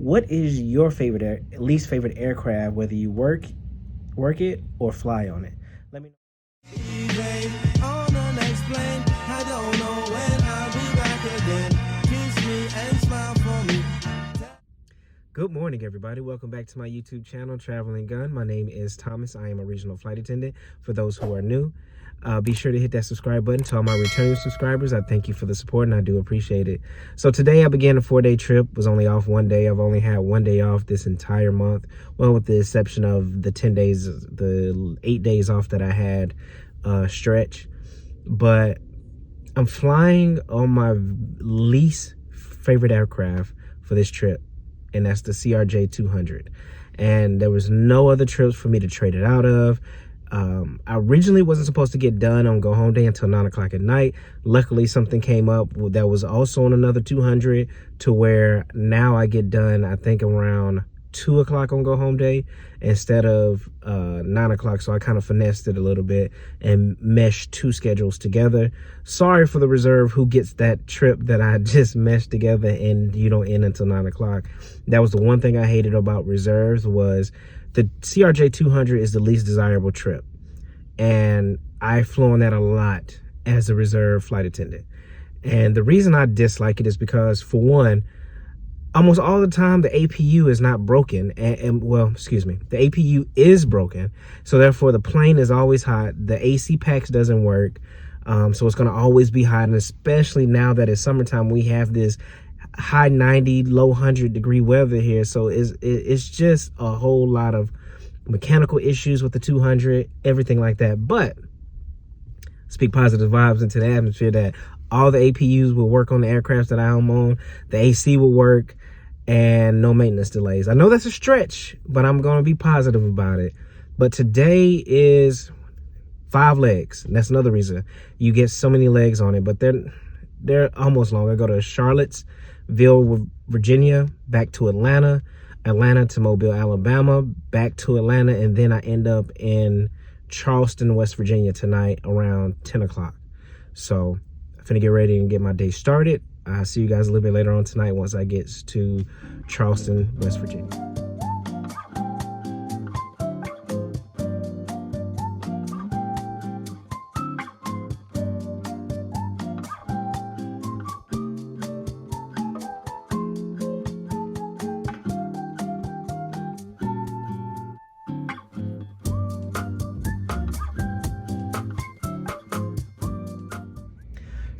What is your least favorite aircraft, whether you work it or fly on it? Let me know. Good morning, everybody. Welcome back to my YouTube channel, Traveling Gun. My name is Thomas. I am a regional flight attendant. For those who are new, be sure to hit that subscribe button. To all my returning subscribers, I thank you for the support, and I do appreciate it. So today I began a 4-day trip. Was only off one day. I've only had 1 day off this entire month. Well, with the exception of the 10 days, the 8 days off that I had stretch. But I'm flying on my least favorite aircraft for this trip, and that's the CRJ 200. And there was no other trips for me to trade it out of. I originally wasn't supposed to get done on go home day until 9 o'clock at night. Luckily, something came up that was also on another 200 to where now I get done, I think, around 2 o'clock on go home day instead of 9 o'clock. So I kind of finessed it a little bit and meshed two schedules together. Sorry for the reserve who gets that trip that I just meshed together and you don't end until 9 o'clock. That was the one thing I hated about reserves, was the CRJ 200 is the least desirable trip. And I flew on that a lot as a reserve flight attendant. And the reason I dislike it is because, for one, almost all the time the APU is not broken, well, excuse me, the APU is broken, so therefore the plane is always hot. The AC packs doesn't work, so it's going to always be hot. And especially now that it's summertime, we have this high 90, low 100 degree weather here, so it's just a whole lot of mechanical issues with the 200, everything like that. But speak positive vibes into the atmosphere that all the APUs will work on the aircrafts that I'm on. The AC will work and no maintenance delays. I know that's a stretch, but I'm going to be positive about it. But today is 5 legs. And that's another reason you get so many legs on it, but they're almost long. I go to Charlottesville, Virginia, back to Atlanta, Atlanta to Mobile, Alabama, back to Atlanta, and then I end up in Charleston, West Virginia tonight around 10 o'clock. So I'm finna get ready and get my day started. I'll see you guys a little bit later on tonight once I get to Charleston, West Virginia.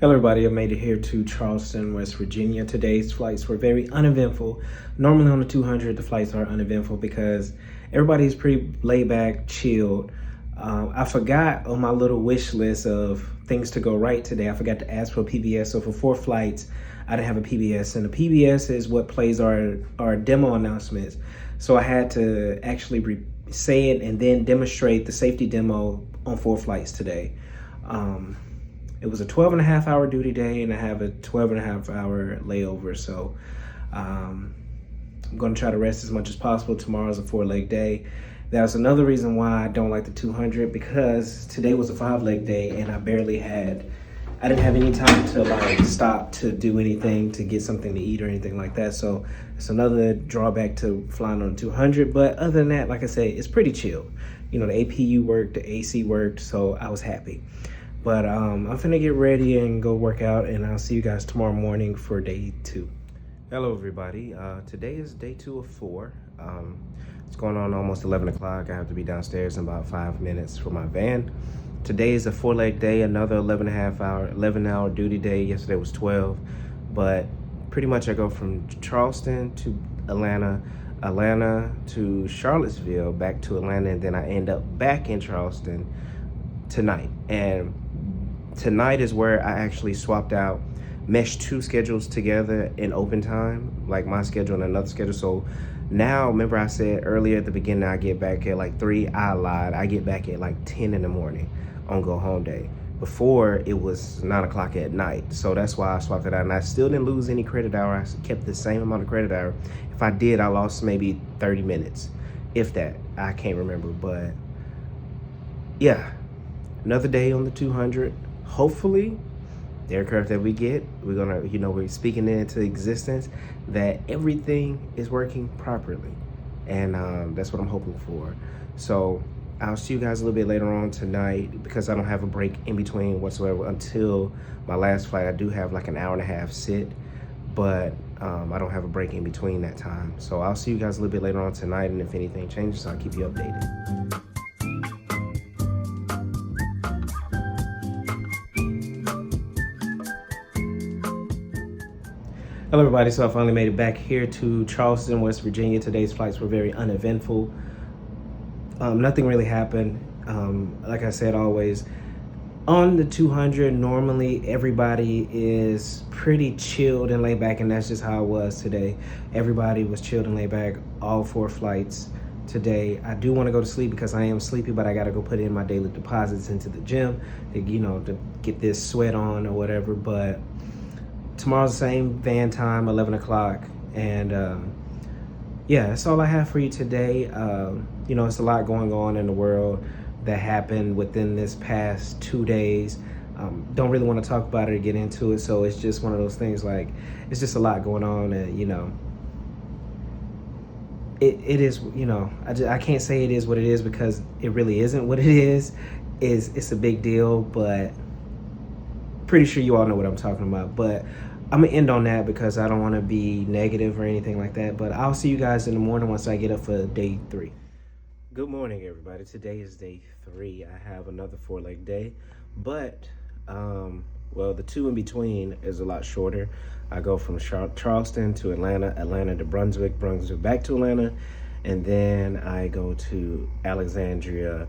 Hello everybody, I made it here to Charleston, West Virginia. Today's flights were very uneventful. Normally on the 200, the flights are uneventful because everybody's pretty laid back, chilled. I forgot on my little wish list of things to go right today, I forgot to ask for a PBS. So for 4 flights, I didn't have a PBS. And the PBS is what plays our demo announcements. So I had to actually say it and then demonstrate the safety demo on 4 flights today. It was a 12.5-hour duty day, and I have a 12.5-hour layover. So I'm going to try to rest as much as possible. Tomorrow's a 4-leg day. That's another reason why I don't like the 200, because today was a 5-leg day, and I didn't have any time to like stop to do anything, to get something to eat or anything like that. So it's another drawback to flying on 200. But other than that, like I said, it's pretty chill. You know, the APU worked, the AC worked, so I was happy. But I'm finna get ready and go work out, and I'll see you guys tomorrow morning for day 2. Hello everybody, today is day 2 of 4. It's going on almost 11 o'clock. I have to be downstairs in about 5 minutes for my van. Today is a 4-leg day, another 11-hour duty day. Yesterday was 12, but pretty much I go from Charleston to Atlanta, Atlanta to Charlottesville, back to Atlanta, and then I end up back in Charleston tonight. And tonight is where I actually swapped out, meshed 2 schedules together in open time, like my schedule and another schedule. So now, remember I said earlier at the beginning I get back at like 3, I lied. I get back at like 10 in the morning on go home day. Before, it was 9 o'clock at night. So that's why I swapped it out, and I still didn't lose any credit hour. I kept the same amount of credit hour. If I did, I lost maybe 30 minutes, if that. I can't remember, but yeah, another day on the 200. Hopefully the aircraft that we get, we're gonna, we're speaking it into existence, that everything is working properly. And that's what I'm hoping for. So I'll see you guys a little bit later on tonight, because I don't have a break in between whatsoever until my last flight. I do have like an hour and a half sit, but I don't have a break in between that time. So I'll see you guys a little bit later on tonight, and if anything changes, I'll keep you updated. Hello everybody, so I finally made it back here to Charleston, West Virginia. Today's flights were very uneventful. Nothing really happened. Like I said, always on the 200, normally everybody is pretty chilled and laid back, and that's just how it was today. Everybody was chilled and laid back, all 4 flights today. I do want to go to sleep because I am sleepy, but I got to go put in my daily deposits into the gym to, to get this sweat on or whatever. But tomorrow's the same van time, 11 o'clock. And yeah, that's all I have for you today. It's a lot going on in the world that happened within this past 2 days. Don't really want to talk about it or get into it. So it's just one of those things, like, it's just a lot going on. And, it is, I can't say it is what it is, because it really isn't what it is. It's a big deal, but pretty sure you all know what I'm talking about. But I'm gonna end on that because I don't want to be negative or anything like that. But I'll see you guys in the morning once I get up for day 3. Good morning, everybody. Today is day 3. I have another 4-leg day, but well, the 2 in between is a lot shorter. I go from Charleston to Atlanta, Atlanta to Brunswick, Brunswick back to Atlanta, and then I go to Alexandria,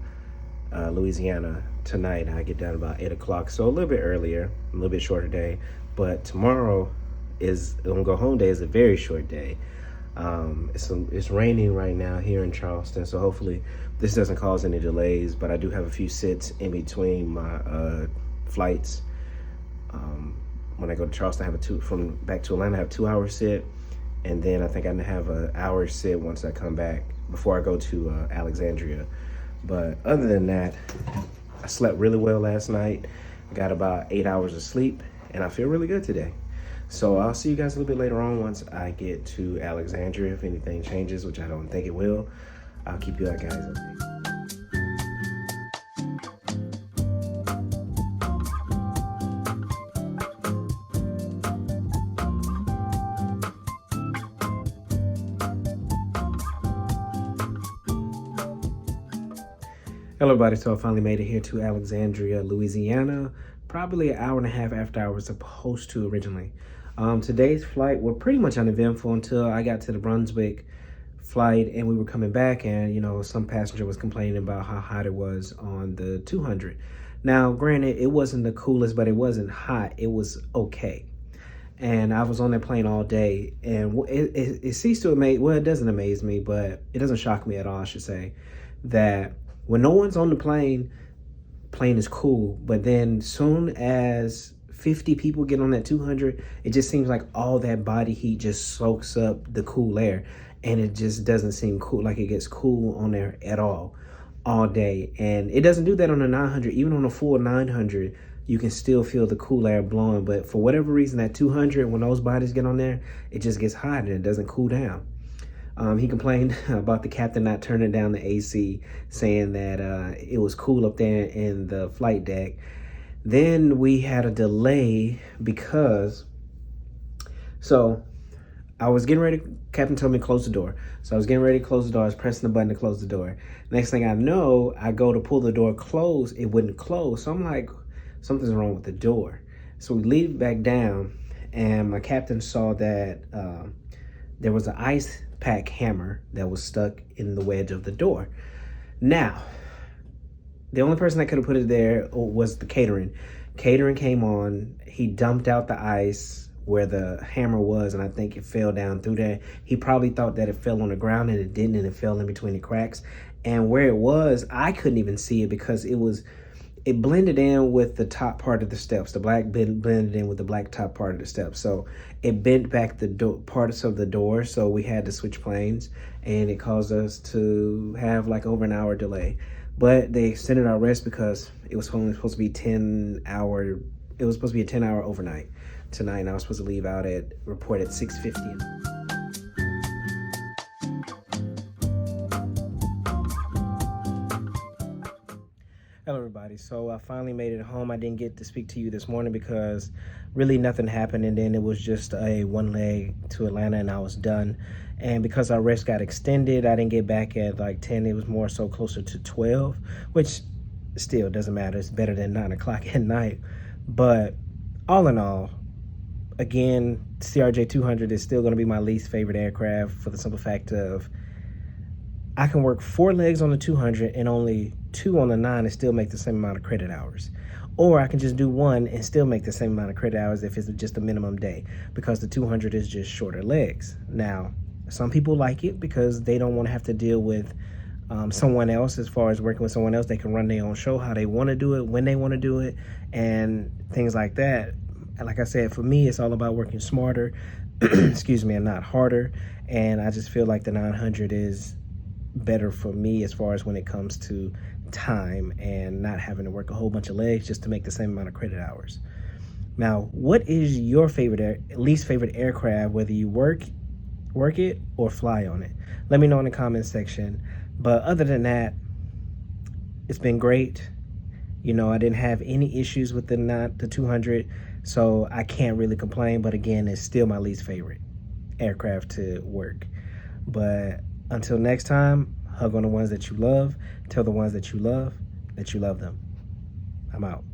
Louisiana tonight. I get down about 8 o'clock, so a little bit earlier, a little bit shorter day. But tomorrow is on go home day, is a very short day. It's raining right now here in Charleston, so hopefully this doesn't cause any delays. But I do have a few sits in between my flights. When I go to Charleston, I have back to Atlanta, I have a 2-hour sit, and then I think I have an hour sit once I come back before I go to Alexandria. But other than that, I slept really well last night. I got about 8 hours of sleep, and I feel really good today. So I'll see you guys a little bit later on once I get to Alexandria. If anything changes, which I don't think it will, I'll keep you guys updated. Hello everybody, so I finally made it here to Alexandria, Louisiana, probably an hour and a half after I was supposed to originally. Today's flight was pretty much uneventful until I got to the Brunswick flight and we were coming back, and some passenger was complaining about how hot it was on the 200. Now, granted, it wasn't the coolest, but it wasn't hot. It was okay. And I was on that plane all day, and it ceased to amaze, well, it doesn't amaze me, but it doesn't shock me at all, I should say, that when no one's on the plane is cool. But then soon as 50 people get on that 200, it just seems like all that body heat just soaks up the cool air. And it just doesn't seem cool, like it gets cool on there at all day. And it doesn't do that on a 900. Even on a full 900, you can still feel the cool air blowing. But for whatever reason, that 200, when those bodies get on there, it just gets hot and it doesn't cool down. He complained about the captain not turning down the AC, saying that it was cool up there in the flight deck. Then we had a delay because, so I was getting ready, captain told me to close the door. So I was getting ready to close the door. I was pressing the button to close the door. Next thing I know, I go to pull the door close. It wouldn't close. So I'm like, something's wrong with the door. So we leave it back down, and my captain saw that there was an ice pack hammer that was stuck in the wedge of the door. Now, the only person that could have put it there was the catering. Catering came on. He dumped out the ice where the hammer was, and I think it fell down through there. He probably thought that it fell on the ground, and it didn't, and it fell in between the cracks. And where it was, I couldn't even see it because it blended in with the top part of the steps. The black blended in with the black top part of the steps. So it bent back the parts of the door. So we had to switch planes, and it caused us to have like over an hour delay. But they extended our rest because it was only supposed to be 10-hour it was supposed to be a 10-hour overnight tonight, and I was supposed to leave out at report at 6:50. Hello everybody. So I finally made it home. I didn't get to speak to you this morning because really nothing happened, and then it was just a one leg to Atlanta and I was done. And because our rest got extended, I didn't get back at like 10. It was more so closer to 12, which still doesn't matter. It's better than 9 o'clock at night. But all in all, again, CRJ 200 is still going to be my least favorite aircraft for the simple fact of I can work 4 legs on the 200 and only 2 on the 9 and still make the same amount of credit hours. Or I can just do 1 and still make the same amount of credit hours if it's just a minimum day, because the 200 is just shorter legs. Now, some people like it because they don't want to have to deal with someone else. As far as working with someone else, they can run their own show how they want to do it, when they want to do it, and things like that. And like I said, for me, it's all about working smarter, excuse me, and not harder. And I just feel like the 900 is better for me as far as when it comes to time and not having to work a whole bunch of legs just to make the same amount of credit hours. Now, what is your least favorite aircraft, whether you work it or fly on it? Let me know in the comment section. But other than that, it's been great. You know, I didn't have any issues with the 200, so I can't really complain. But again, it's still my least favorite aircraft to work. But until next time, hug on the ones that you love. Tell the ones that you love them. I'm out.